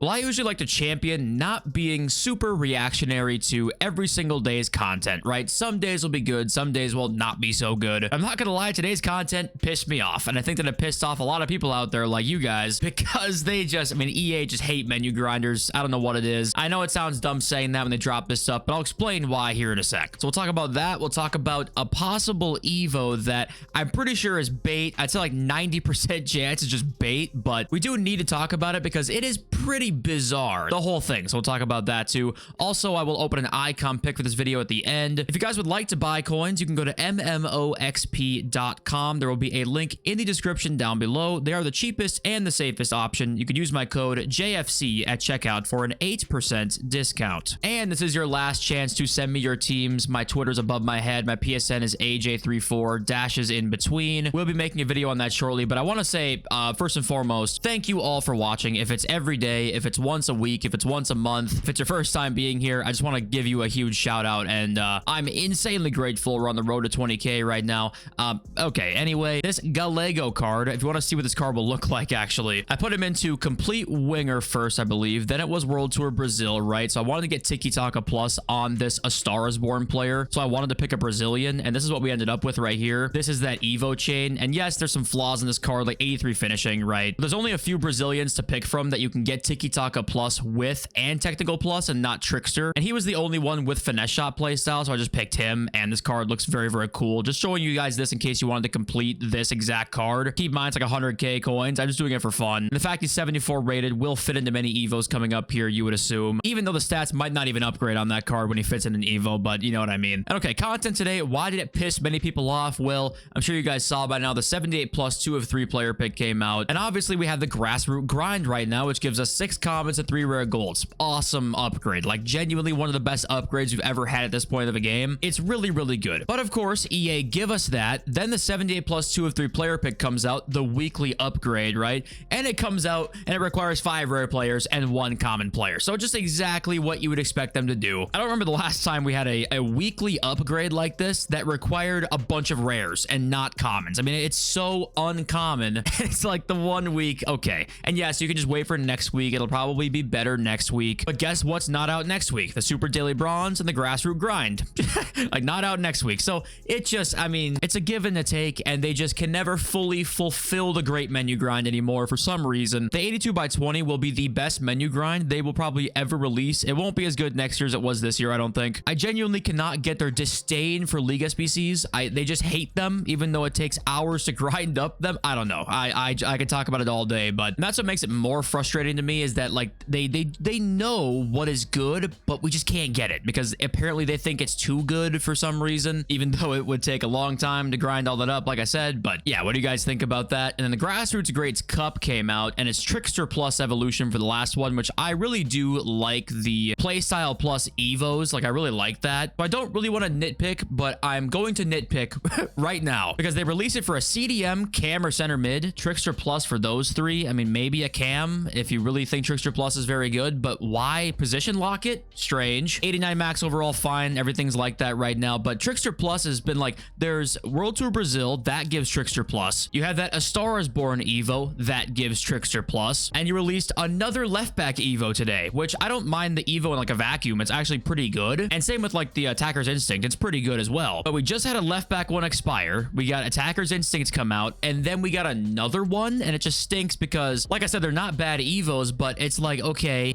Well, I usually like to champion not being super reactionary to every single day's content, right? Some days will be good, some days will not be so good. I'm not gonna lie, today's content pissed me off, and I think that it pissed off a lot of people out there like you guys because they just, I mean, EA just hate menu grinders. I don't know what it is. I know it sounds dumb saying that when they drop this stuff, but I'll explain why here in a sec. So we'll talk about that. We'll talk about a possible Evo that I'm pretty sure is bait. I'd say like 90% chance it's just bait, but we do need to talk about it because it is pretty bizarre, the whole thing. So we'll talk about that too. Also, I will open an icon pick for this video at the end. If you guys would like to buy coins, you can go to mmoxp.com. There will be a link in the description down below. They are the cheapest and the safest option. You can use my code JFC at checkout for an 8% discount. And this is your last chance to send me your teams. My Twitter's above my head. My PSN is AJ34, dashes in between. We'll be making a video on that shortly, but I want to say, first and foremost, thank you all for watching. If it's every day, if it's once a week, if it's once a month, if it's your first time being here, I just want to give you a huge shout out, and I'm insanely grateful. We're on the road to 20K right now. Okay, anyway, this Gallego card, if you want to see what this card will look like, actually, I put him into complete winger first, I believe. Then it was World Tour Brazil, right? So I wanted to get Tiki Taka Plus on this A Star Is Born player, so I wanted to pick a Brazilian, and this is what we ended up with right here. This is that Evo chain, and yes, there's some flaws in this card, like 83 finishing, right? But there's only a few Brazilians to pick from that you can get Tiki Taka Plus with and Technical Plus and not Trickster, and he was the only one with Finesse Shot playstyle, so I just picked him, and this card looks very, very cool. Just showing you guys this in case you wanted to complete this exact card. Keep in mind, it's like 100k coins. I'm just doing it for fun. And the fact he's 74 rated will fit into many Evos coming up here, you would assume, even though the stats might not even upgrade on that card when he fits in an Evo, but you know what I mean. And okay, content today, why did it piss many people off? Well, I'm sure you guys saw by now the 78 plus 2 of 3 player pick came out, and obviously we have the grassroots grind right now, which gives us 6 commons and 3 rare golds. Awesome upgrade, like genuinely one of the best upgrades we've ever had at this point of the game. It's really, really good. But of course, EA give us that. Then the 78 plus 2 of 3 player pick comes out, the weekly upgrade, right? And it comes out and it requires 5 rare players and 1 common player. So just exactly what you would expect them to do. I don't remember the last time we had a weekly upgrade like this that required a bunch of rares and not commons. I mean, it's so uncommon. It's like the 1 week, okay. And yes, you can just wait for next week. It'll probably be better next week. But guess what's not out next week? The Super Daily Bronze and the Grassroots Grind. Like, not out next week. So it just, I mean, it's a give and a take, and they just can never fully fulfill the great menu grind anymore for some reason. The 82 by 20 will be the best menu grind they will probably ever release. It won't be as good next year as it was this year, I don't think. I genuinely cannot get their disdain for League SBCs. They just hate them, even though it takes hours to grind up them. I don't know. I could talk about it all day, but that's what makes it more frustrating to me, is that like they know what is good, but we just can't get it because apparently they think it's too good for some reason, even though it would take a long time to grind all that up, like I said. But yeah, what do you guys think about that? And then the Grassroots Greats Cup came out, and it's Trickster Plus Evolution for the last one, which I really do like the Playstyle Plus Evos. Like, I really like that. So I don't really want to nitpick, but I'm going to nitpick right now because they release it for a CDM, Cam, or Center Mid. Trickster Plus for those 3. I mean, maybe a Cam if you really think Trickster Plus is very good, but why position lock it? Strange. 89 max overall, fine. Everything's like that right now, but Trickster Plus has been like, there's World Tour Brazil, that gives Trickster Plus. You have that A Star Is Born Evo, that gives Trickster Plus. And you released another left back Evo today, which I don't mind the Evo in like a vacuum. It's actually pretty good. And same with like the Attacker's Instinct. It's pretty good as well. But we just had a left back one expire. We got Attacker's Instincts come out, and then we got another one, and it just stinks because, like I said, they're not bad Evos, but it's like, okay,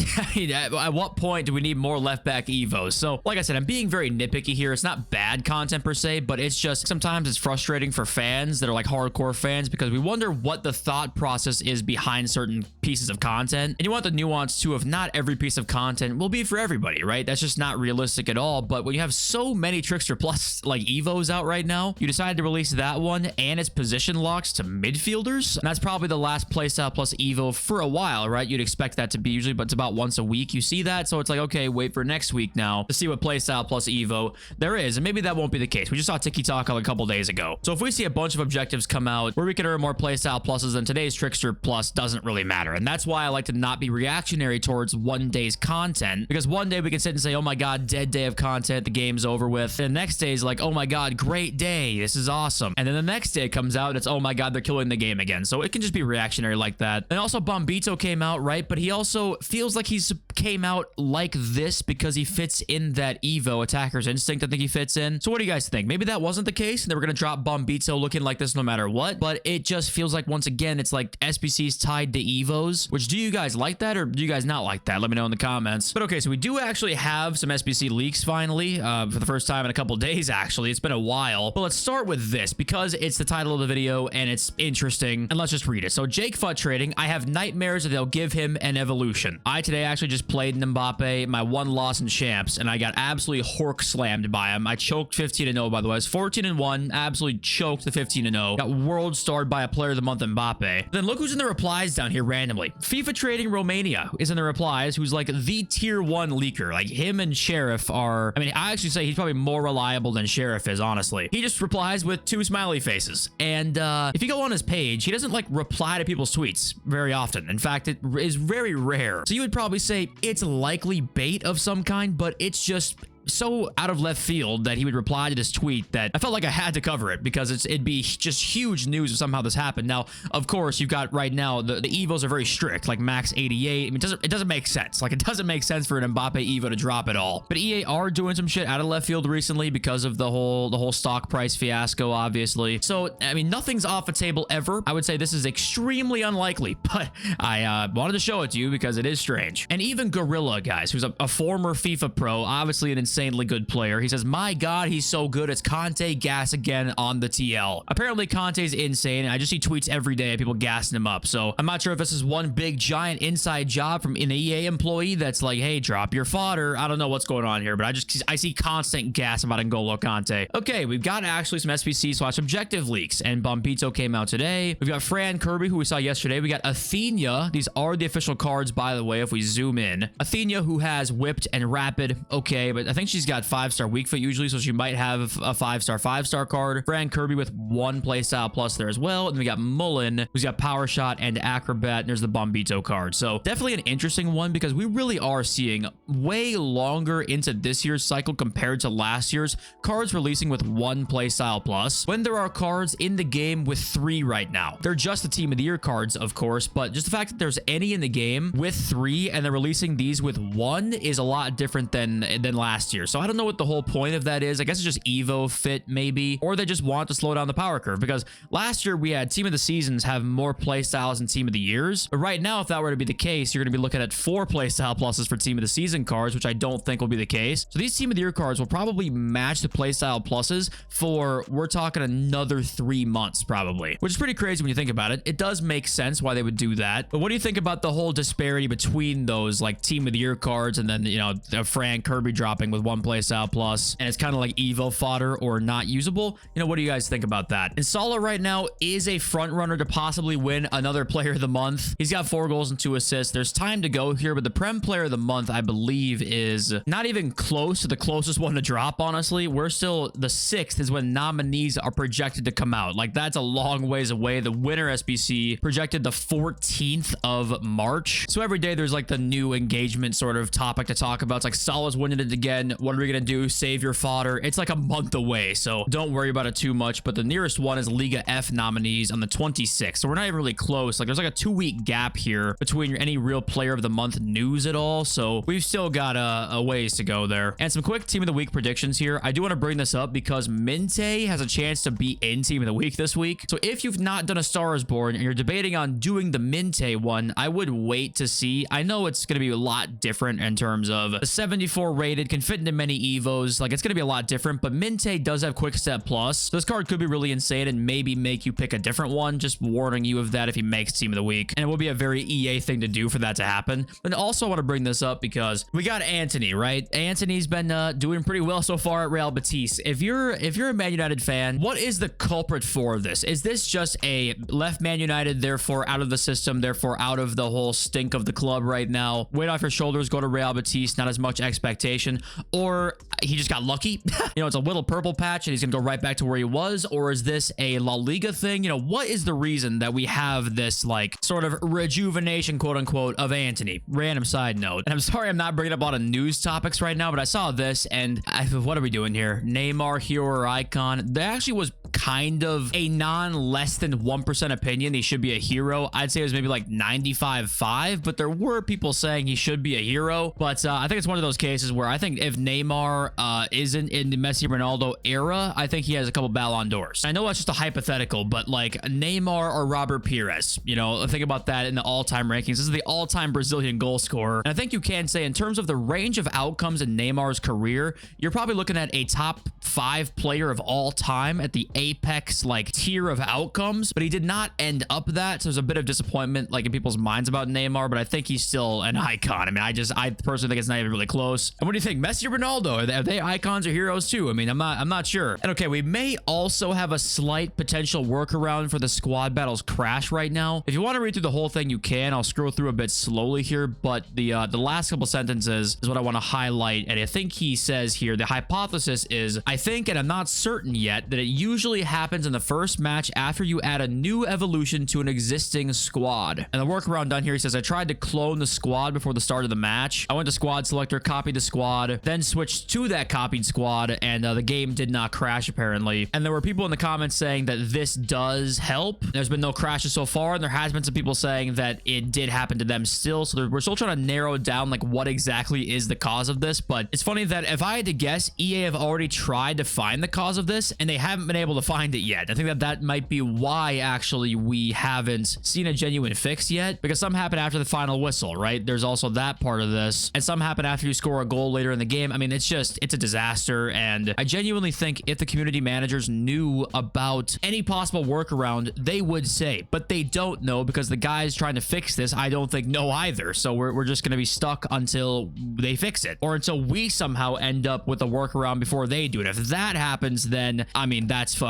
at what point do we need more left back Evos? So like I said, I'm being very nitpicky here. It's not bad content per se, but it's just sometimes it's frustrating for fans that are like hardcore fans because we wonder what the thought process is behind certain pieces of content. And you want the nuance too of not every piece of content will be for everybody, right? That's just not realistic at all. But when you have so many Trickster Plus like Evos out right now, you decided to release that one and its position locks to midfielders. And that's probably the last Playstyle Plus Evo for a while, right? You'd expect that to be usually, but it's about once a week you see that. So it's like, okay, wait for next week now to see what Playstyle Plus Evo there is. And maybe that won't be the case. We just saw Tiki Taka a couple days ago. So if we see a bunch of objectives come out where we can earn more Playstyle Pluses, then today's Trickster Plus doesn't really matter. And that's why I like to not be reactionary towards one day's content, because one day we can sit and say, oh my God, dead day of content, the game's over with. And the next day is like, oh my God, great day, this is awesome. And then the next day comes out and it's, oh my God, they're killing the game again. So it can just be reactionary like that. And also Bombito came out, right? But but he also feels like he's came out like this because he fits in that Evo attacker's instinct. I think he fits in. So what do you guys think? Maybe that wasn't the case and they were going to drop Bombito looking like this no matter what, but it just feels like, once again, it's like SBC's tied to Evos, which, do you guys like that or do you guys not like that? Let me know in the comments. But okay, so we do actually have some SBC leaks finally, for the first time in a couple days, actually. It's been a while, but let's start with this because it's the title of the video and it's interesting, and let's just read it. So Jake Fut Trading, I have nightmares that they'll give him an evolution. I today actually just played Mbappé, my one loss in champs, and I got absolutely hork slammed by him. I choked 15-0, by the way. I was 14-1, absolutely choked the 15-0. Got world starred by a player of the month, Mbappé. Then look who's in the replies down here randomly. FIFA Trading Romania is in the replies, who's like the tier 1 leaker. Like, him and Sheriff are, I mean, I actually say he's probably more reliable than Sheriff is, honestly. He just replies with 2 smiley faces. And if you go on his page, he doesn't like reply to people's tweets very often. In fact, it is very rare. So you would probably say it's likely bait of some kind, but it's just so out of left field that he would reply to this tweet that I felt like I had to cover it because it'd be just huge news if somehow this happened. Now, of course, you've got right now the Evos are very strict, like max 88. I mean, it doesn't make sense. Like, it doesn't make sense for an Mbappe Evo to drop at all. But EA are doing some shit out of left field recently because of the whole stock price fiasco, obviously. So I mean, nothing's off the table ever. I would say this is extremely unlikely, but I wanted to show it to you because it is strange. And even Gorilla, guys, who's a former FIFA pro, obviously an insanely good player. He says, my God, he's so good. It's Conte gas again on the TL. Apparently, Conte's insane. I just see tweets every day of people gassing him up. So I'm not sure if this is one big giant inside job from an EA employee that's like, hey, drop your fodder. I don't know what's going on here, but I see constant gas about N'Golo Conte. Okay, we've got actually some SBC/objective leaks, and Bombito came out today. We've got Fran Kirby, who we saw yesterday. We got Athena. These are the official cards, by the way, if we zoom in. Athena, who has whipped and rapid. Okay, but I think she's got 5-star weak foot usually, so she might have a 5-star card. Fran Kirby with 1 playstyle plus there as well. And then we got Mullen, who's got power shot and acrobat. And there's the Bombito card. So definitely an interesting one because we really are seeing way longer into this year's cycle compared to last year's cards releasing with 1 playstyle plus, when there are cards in the game with 3 right now. They're just the team of the year cards, of course, but just the fact that there's any in the game with 3 and they're releasing these with 1 is a lot different than last year. So I don't know what the whole point of that is. I guess it's just Evo fit maybe, or they just want to slow down the power curve, because last year we had team of the seasons have more playstyles than team of the years. But right now, if that were to be the case, you're going to be looking at 4 playstyle pluses for team of the season cards, which I don't think will be the case. So these team of the year cards will probably match the playstyle pluses for, we're talking another 3 months probably, which is pretty crazy when you think about it. It does make sense why they would do that. But what do you think about the whole disparity between those like team of the year cards and then, you know, the Fran Kirby dropping with 1 playstyle plus, and it's kind of like Evo fodder or not usable? You know, what do you guys think about that? And Salah right now is a front runner to possibly win another player of the month. He's got 4 goals and 2 assists. There's time to go here, but the Prem player of the month, I believe, is not even close to the closest one to drop, honestly. We're still, the 6th is when nominees are projected to come out. Like, that's a long ways away. The winner SBC projected the 14th of March. So every day there's like the new engagement sort of topic to talk about. It's like, Salah's winning it again. What are we going to do? Save your fodder. It's like a month away, so don't worry about it too much. But the nearest one is Liga F nominees on the 26th. So we're not even really close. Like, there's like a 2-week gap here between any real player of the month news at all. So we've still got a ways to go there. And some quick team of the week predictions here. I do want to bring this up because Minte has a chance to be in team of the week this week. So if you've not done a Star is Born and you're debating on doing the Minte one, I would wait to see. I know it's going to be a lot different in terms of the 74 rated, can fit into many Evos. Like, it's going to be a lot different, but Minte does have quick step plus. So this card could be really insane and maybe make you pick a different one. Just warning you of that if he makes team of the week. And it will be a very EA thing to do for that to happen. But also I want to bring this up because we got Anthony, right? Anthony's been doing pretty well so far at Real Betis. If you're a Man United fan, what is the culprit for this? Is this just a left Man United, therefore out of the system, therefore out of the whole stink of the club right now? Weight off your shoulders, go to Real Betis, not as much expectation. Or he just got lucky. You know, it's a little purple patch and he's gonna go right back to where he was. Or is this a La Liga thing? You know, what is the reason that we have this like sort of rejuvenation, quote unquote, of Anthony? Random side note. And I'm sorry I'm not bringing up a lot of news topics right now, but I saw this and what are we doing here? Neymar, hero or icon? There actually was kind of a less than 1% opinion he should be a hero. I'd say it was maybe like 95.5, but there were people saying he should be a hero. But I think it's one of those cases where I think if Neymar isn't in the Messi Ronaldo era, I think he has a couple Ballon d'Ors. I know that's just a hypothetical, but like Neymar or Robert Pires, you know, think about that in the all-time rankings. This is the all-time Brazilian goal scorer. And I think you can say in terms of the range of outcomes in Neymar's career, you're probably looking at a top 5 player of all time at the apex like tier of outcomes, but he did not end up that. So there's a bit of disappointment like in people's minds about Neymar, but I think he's still an icon. I mean, I personally think it's not even really close. And what do you think? Messi or Ronaldo? Are they icons or heroes too? I mean, I'm not sure. And okay, we may also have a slight potential workaround for the squad battles crash right now. If you want to read through the whole thing, you can. I'll scroll through a bit slowly here, but the last couple sentences is what I want to highlight. And I think he says here, the hypothesis is, I think, and I'm not certain yet, that it usually happens in the first match after you add a new evolution to an existing squad. And the workaround done here, he says, I tried to clone the squad before the start of the match. I went to squad selector, copied the squad, then switched to that copied squad, and the game did not crash apparently. And there were people in the comments saying that this does help. There's been no crashes so far, and there has been some people saying that it did happen to them still. So we're still trying to narrow down like what exactly is the cause of this. But it's funny that if I had to guess, EA have already tried to find the cause of this, and they haven't been able to find it yet. I think that might be why actually we haven't seen a genuine fix yet, because some happen after the final whistle, right? There's also that part of this, and some happen after you score a goal later in the game. I mean, it's a disaster, and I genuinely think if the community managers knew about any possible workaround, they would say, but they don't know because the guys trying to fix this, I don't think know either. So we're just going to be stuck until they fix it, or until we somehow end up with a workaround before they do it. If that happens, then I mean, that's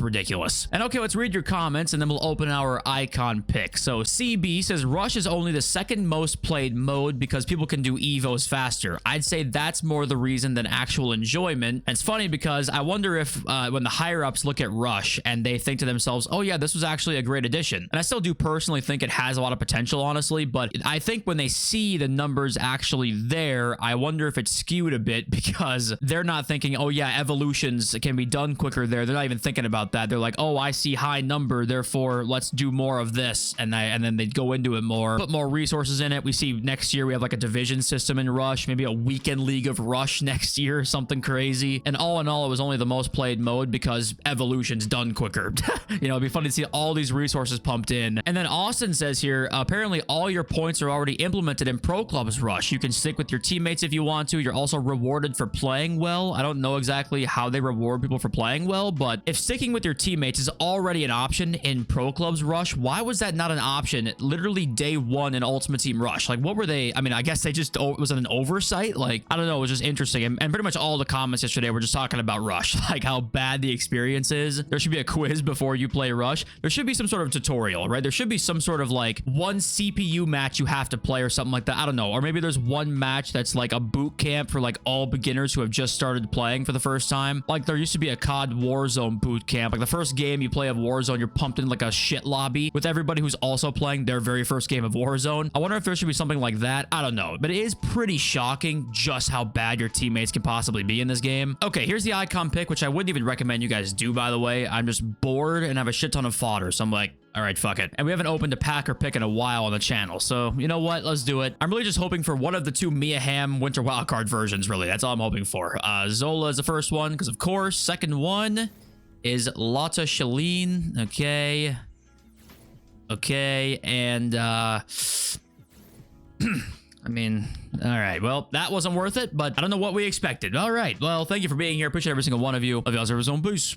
ridiculous. And okay, let's read your comments, and then we'll open our icon pick. So CB says Rush is only the second most played mode because people can do evos faster. I'd say that's more the reason than actual enjoyment. And it's funny because I wonder if when the higher ups look at Rush and they think to themselves, oh yeah, this was actually a great addition. And I still do personally think it has a lot of potential, honestly, but I think when they see the numbers actually there, I wonder if it's skewed a bit because they're not thinking, oh yeah, evolutions can be done quicker there. They're not even thinking about that. They're like, oh, I see high number, therefore let's do more of this. And then they'd go into it more, put more resources in it. We see next year we have like a division system in Rush, maybe a weekend league of Rush next year, something crazy. And all in all, it was only the most played mode because evolution's done quicker. You know, it'd be funny to see all these resources pumped in. And then Austin says here, apparently all your points are already implemented in Pro Clubs Rush. You can stick with your teammates if you want to. You're also rewarded for playing well. I don't know exactly how they reward people for playing well, but if sticking with your teammates is already an option in Pro Clubs Rush, why was that not an option literally day one in Ultimate Team Rush? Like, what were they? I mean, I guess they just, was it an oversight? Like, I don't know. It was just interesting. And pretty much all the comments yesterday were just talking about Rush, like how bad the experience is. There should be a quiz before you play Rush. There should be some sort of tutorial, right? There should be some sort of like one CPU match you have to play or something like that. I don't know. Or maybe there's one match that's like a boot camp for like all beginners who have just started playing for the first time. Like there used to be a COD Warzone boot camp. Like the first game you play of Warzone, you're pumped in like a shit lobby with everybody who's also playing their very first game of Warzone. I wonder if there should be something like that. I don't know, but it is pretty shocking just how bad your teammates can possibly be in this game. Okay, here's the icon pick, which I wouldn't even recommend you guys do, by the way. I'm just bored and have a shit ton of fodder, so I'm like, all right, fuck it. And we haven't opened a pack or pick in a while on the channel, so you know what? Let's do it. I'm really just hoping for one of the two Mia Hamm Winter Wildcard versions, really. That's all I'm hoping for. Zola is the first one, because of course. Second one is Lotta Shaline. Okay. Okay, and I mean, all right. Well, that wasn't worth it, but I don't know what we expected. All right. Well, thank you for being here. Appreciate every single one of you. Love you all. Peace.